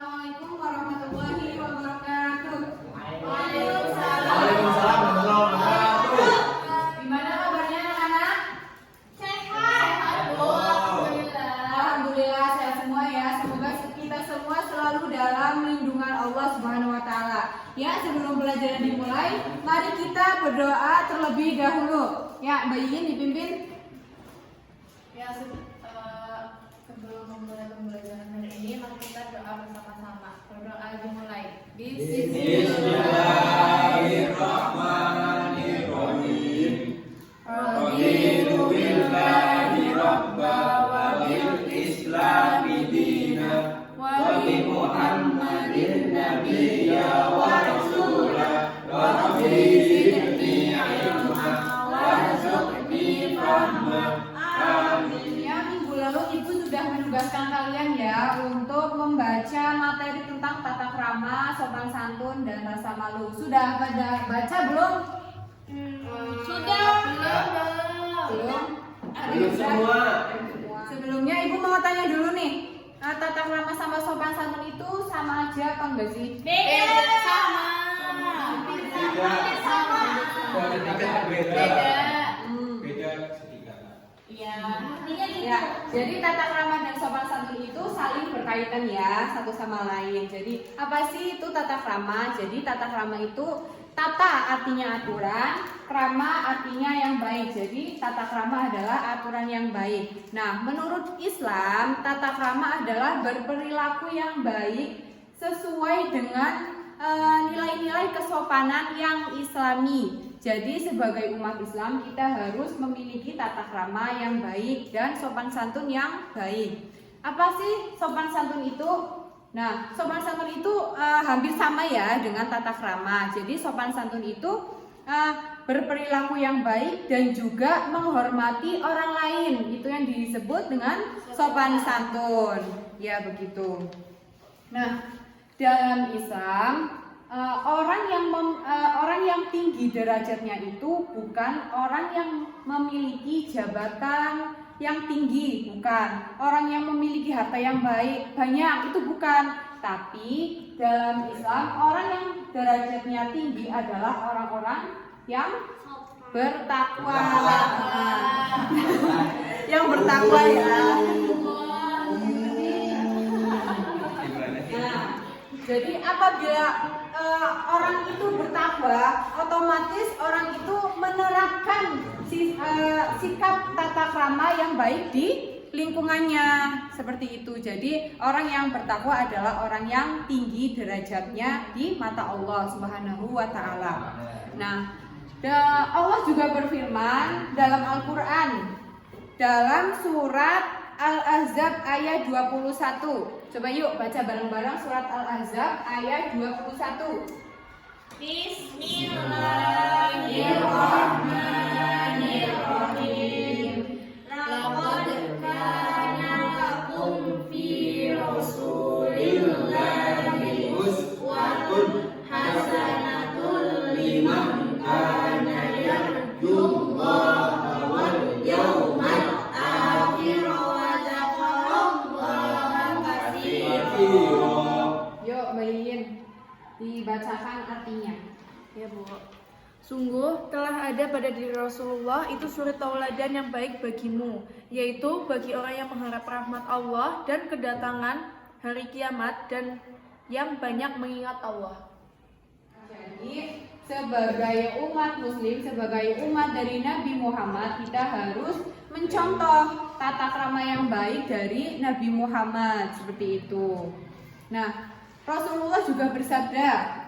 Assalamualaikum warahmatullahi wabarakatuh. Waalaikumsalam warahmatullahi wabarakatuh. Gimana kabarnya anak-anak? Sehat, Bu. Alhamdulillah. Alhamdulillah sehat semua ya. Semoga kita semua selalu dalam lindungan Allah Subhanahu wa taala. Ya, sebelum pelajaran dimulai, mari kita berdoa terlebih dahulu. Ya, Mbak Yin dipimpin. Ya, sebelum memulai pembelajaran hari ini, mari kita doa bersama-sama. Berdoa dimulai. Bismillahirrahmanirrahim. Raditu billahi rabba wa bil islami dina wa bi Muhammadin nabiyya wa rasula wa rabbi zidni ilma warzuqni fahma. Amin. Ya, minggu lalu Ibu sudah menugaskan kalian ya untuk membaca materi tentang tata krama, sopan santun, dan rasa malu. Sudah pada baca belum? Sudah. Belum? Belum semua. Sebelumnya Ibu mau tanya dulu nih, tata krama sama sopan santun itu sama aja apa enggak sih? Beda. Sama. Beda. Sama. Beda. Beda sedikit. Iya. Artinya gitu. Ya, jadi tata krama dan sopan santun itu saling berkaitan ya satu sama lain. Jadi apa sih itu tata krama? Jadi tata krama itu tata artinya aturan, krama artinya yang baik. Jadi tata krama adalah aturan yang baik. Nah, menurut Islam tata krama adalah berperilaku yang baik sesuai dengan nilai-nilai kesopanan yang Islami. Jadi sebagai umat Islam kita harus memiliki tata krama yang baik dan sopan santun yang baik. Apa sih sopan santun itu? Nah, sopan santun itu hampir sama ya dengan tata krama. Jadi sopan santun itu berperilaku yang baik dan juga menghormati orang lain. Itu yang disebut dengan sopan santun. Ya begitu. Nah, dalam Islam orang yang tinggi derajatnya itu bukan orang yang memiliki jabatan yang tinggi, bukan orang yang memiliki harta yang banyak, itu bukan. Tapi dalam Islam orang yang derajatnya tinggi adalah orang-orang yang bertakwa. Yang bertakwa ya. Nah, jadi apabila orang itu bertakwa, otomatis orang itu menerapkan sikap tata krama yang baik di lingkungannya, seperti itu. Jadi orang yang bertakwa adalah orang yang tinggi derajatnya di mata Allah Subhanahu wa taala. Nah, Allah juga berfirman dalam Al-Qur'an dalam surat Al-Ahzab ayat 21. Coba yuk baca bareng-bareng surat Al-Ahzab ayat 21. Bismillahirrahmanirrahim. Laqad kana lakum fi Rasulillahi uswatun hasanatun liman kana yarjullaha wal yawmal akhir wa dzakarallaha katsiran. Yuk bayin dibacakan artinya. Ya Bu. Sungguh telah ada pada diri Rasulullah itu suri tauladan yang baik bagimu, yaitu bagi orang yang mengharap rahmat Allah dan kedatangan hari kiamat dan yang banyak mengingat Allah. Jadi sebagai umat muslim, sebagai umat dari Nabi Muhammad, kita harus mencontoh tata krama yang baik dari Nabi Muhammad, seperti itu. Nah, Rasulullah juga bersabda,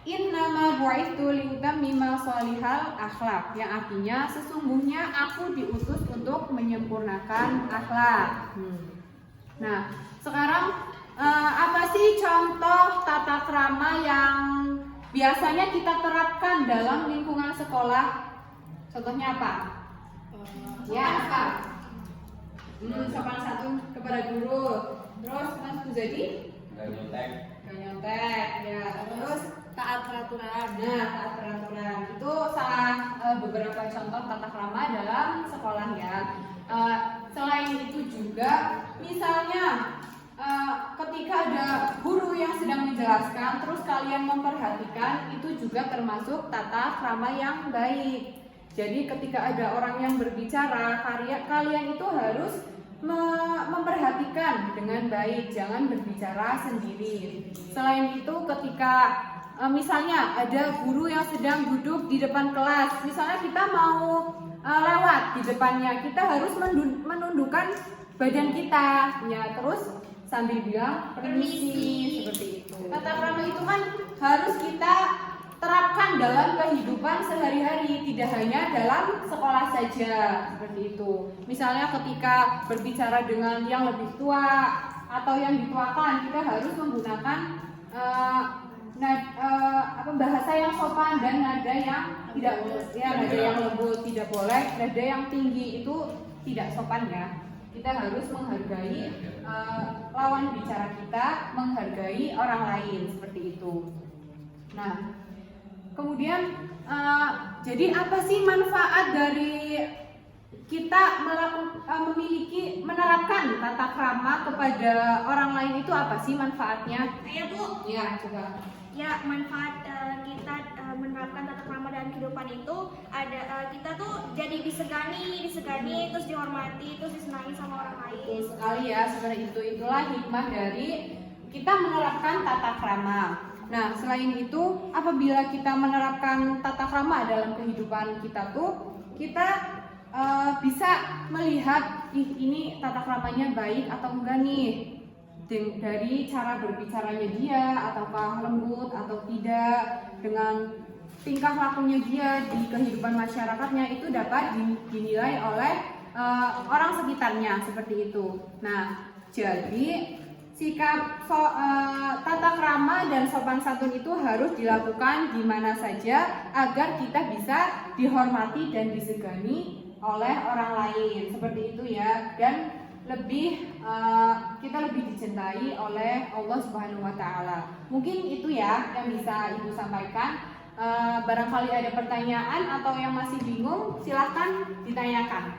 Innama bu'itsu liutammima sholihal akhlak, yang artinya sesungguhnya aku diutus untuk menyempurnakan akhlak. Nah, sekarang apa sih contoh tata krama yang biasanya kita terapkan dalam lingkungan sekolah? Contohnya apa? Ya, apa? Sopan santun kepada guru. Terus Mas Buzadi? Gak nyontek. Ya, terus Taat peraturan. nah, taat peraturan. Itu salah beberapa contoh tata krama dalam sekolah ya. Selain itu juga misalnya ketika ada guru yang sedang menjelaskan, terus kalian memperhatikan, itu juga termasuk tata krama yang baik. Jadi ketika ada orang yang berbicara, kalian itu harus memperhatikan dengan baik, jangan berbicara sendiri. Selain itu, ketika misalnya ada guru yang sedang duduk di depan kelas, misalnya kita mau lewat di depannya, kita harus menundukkan badan kita, ya, terus sambil bilang permisi, seperti itu. Tata krama itu kan harus kita terapkan dalam kehidupan sehari-hari, tidak hanya dalam sekolah saja, seperti itu. Misalnya ketika berbicara dengan yang lebih tua atau yang dituakan, kita harus menggunakan bahasa yang sopan dan nada yang tidak nada yang lembut, tidak boleh nada yang tinggi, itu tidak sopan ya. Kita harus menghargai lawan bicara kita, menghargai orang lain, seperti itu. Nah, kemudian jadi apa sih manfaat dari kita menerapkan tata krama kepada orang lain, itu apa sih manfaatnya? Ayo Bu. Ya, coba. Ya, manfaat kita menerapkan tata krama dalam kehidupan itu ada, kita tuh jadi disegani, terus dihormati, terus disenangi sama orang lain. Betul sekali ya, seperti itu. Itulah hikmah dari kita menerapkan tata krama. Nah, selain itu, apabila kita menerapkan tata krama dalam kehidupan kita tuh, kita bisa melihat ini tata kramanya baik atau enggak nih, dari cara berbicaranya dia, ataukah lembut atau tidak, dengan tingkah lakunya dia di kehidupan masyarakatnya, itu dapat dinilai oleh orang sekitarnya, seperti itu. Nah, jadi sikap tata krama dan sopan santun itu harus dilakukan di mana saja agar kita bisa dihormati dan disegani oleh orang lain, seperti itu ya. Dan kita lebih dicintai oleh Allah Subhanahu wa taala. Mungkin itu ya yang bisa Ibu sampaikan. Barangkali ada pertanyaan atau yang masih bingung, silahkan ditanyakan.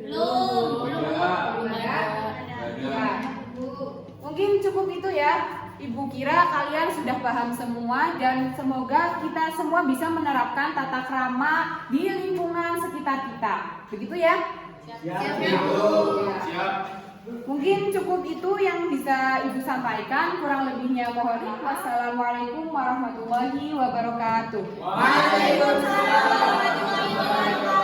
Belum. Ya. Mungkin cukup itu ya. Ibu kira kalian sudah paham semua, dan semoga kita semua bisa menerapkan tata krama di lingkungan sekitar kita. Begitu ya? Siap. Siap. Mungkin cukup itu yang bisa Ibu sampaikan. Kurang lebihnya mohon maaf. Wassalamualaikum warahmatullahi wabarakatuh. Waalaikumsalam warahmatullahi wabarakatuh.